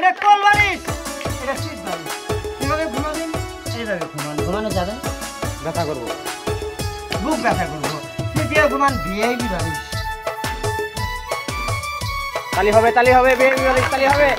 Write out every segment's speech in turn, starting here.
এটা কোন বালিশ? এটা শীত বালিশ। কিভাবে ঘুমাবেন? এইভাবে ঘুমান। ঘুমানো যাবে? ব্যথা করবো, বুক ব্যথা করবো। শীতে ঘুমান ভিআইপি বালিশ। তালি হবে, তালি হবে, ভিআইপি বালিশ তালি হবে।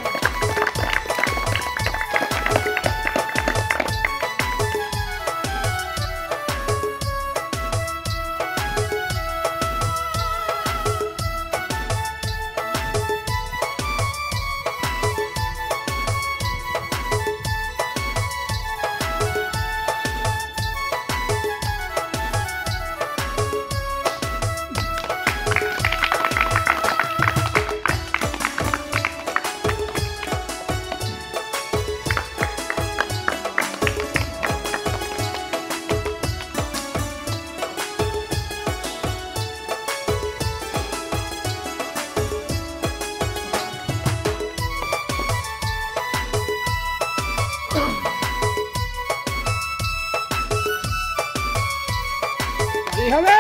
হবে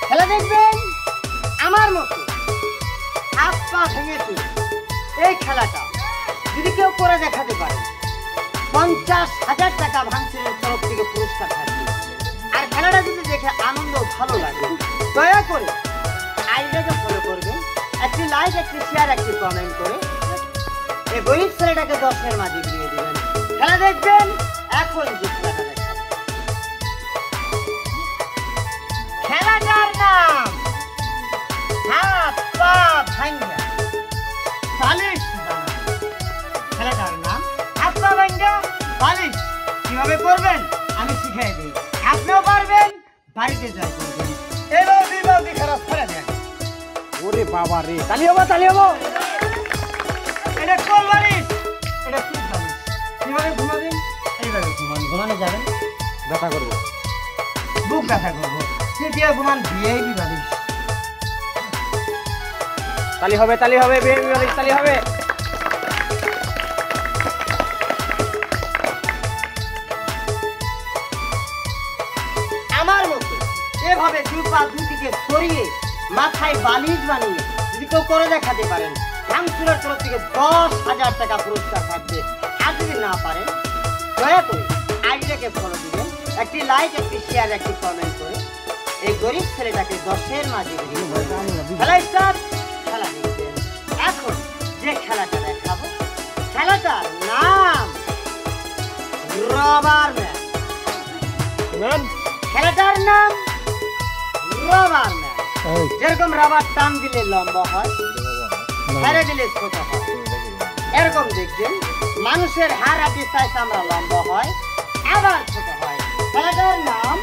খেলা দেখবেন আমার মতো হাত পা ভেঙেছে। এই খেলাটা যদি কেউ করে দেখাতে পারে 50,000 টাকা ভাঙচুরের তরফ থেকে পুরস্কার থাকবে। আর খেলাটা যদি দেখে আনন্দ ভালো লাগে দয়া করে আইডিটাকে ফলো করবেন, একটি লাইক, একটি শেয়ার, একটি কমেন্ট করে এই গরিব ছেলেটাকে 10-এর মাঝে দিয়ে দিবেন। খেলা দেখবেন এখন যে খেলাটা দেখাবো, খেলাটার নাম হাত পা ভাঙ্গা বালিশ বানানো। খেলাটার নাম হাত পা ভাঙ্গা বালিশ। কিভাবে করবেন আমি শিখিয়ে দিই, আপনিও পারবেন, বাড়িতে যাই করবেন। এবার দুই বালতি খারাপ ফেলে দেন। ওরে বাবা রে, তালি হবো, তালি হবো। এটা কোন বালিশ? এটা শীত বালিশ। কিভাবে ঘুমাবেন? এইভাবে ঘুমান। ঘুমানো যাবে? ব্যথা করবো, বুক ব্যথা করবো। শীতে ঘুমান ভিআইপি বালিশ। তালি হবে, তালি হবে, ভিআইপি বালিশ তালি হবে। আমার মতো এভাবে দুই পা দুই দিকে সরিয়ে মাথায় বালিশ বানিয়ে যদি কেউ করে দেখাতে পারেন ভাঙচুরের তরফ থেকে 10,000 টাকা পুরস্কার থাকবে। আর যদি না পারেন দয়া করে আইডিটাকে ফলো দিবেন, একটি লাইক, একটি শেয়ার, একটি কমেন্ট করে এই গরিব ছেলেটাকে 10-এর মাঝে দিয়ে দিবেন। খেলা স্টার্ট। খেলা দেখবেন এখন যে খেলাটা দেখাবো, খেলাটার নাম রবার ম্যান। খেলাটার নাম রবার ম্যান। যেরকম রাবার টান দিলে লম্বা হয়, ছেড়ে দিলে ছোট হয়, এরকম দেখবেন মানুষের হাড় হাতে চাই চামড়া লম্বা হয় আবার ছোট হয়। খেলাটার নাম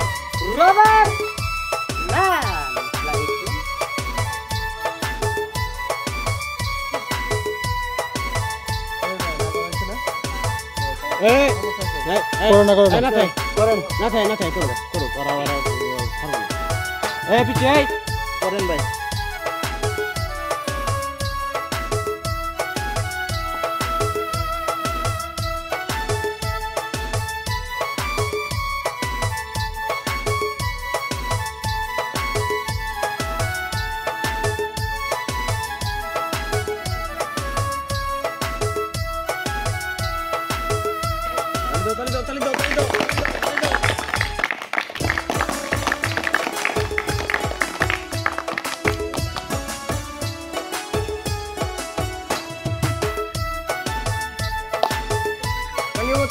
রবার ম্যান। করেন ভাই। তালি দাও, তালি দাও, তালি দাও।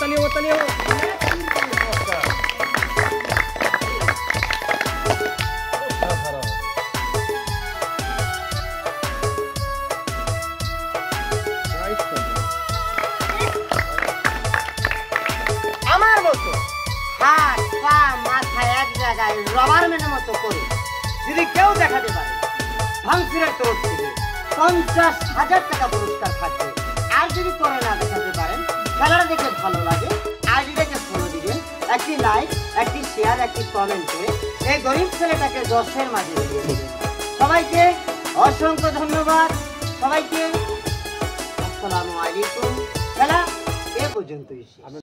তালি হবো, তালি হবো। আমার মতো হাত পা মাথা এক জায়গায় রবার ম্যানের মতো করে যদি কেউ দেখাতে পারে ভাঙচুরের তরফ থেকে 50,000 টাকা পুরস্কার থাকবে। আর যদি করে না দেখাতে পারেন খেলাটা দেখে ভালো লাগে আইডিটাকে ফলো দিবেন, একটি লাইক, একটি শেয়ার, একটি কমেন্ট করে এই গরিব ছেলেটাকে 10-এর মাঝে দিয়ে দেবেন। সবাইকে অসংখ্য ধন্যবাদ। সবাইকে আসসালামু আলাইকুম। খেলা এ পর্যন্তই।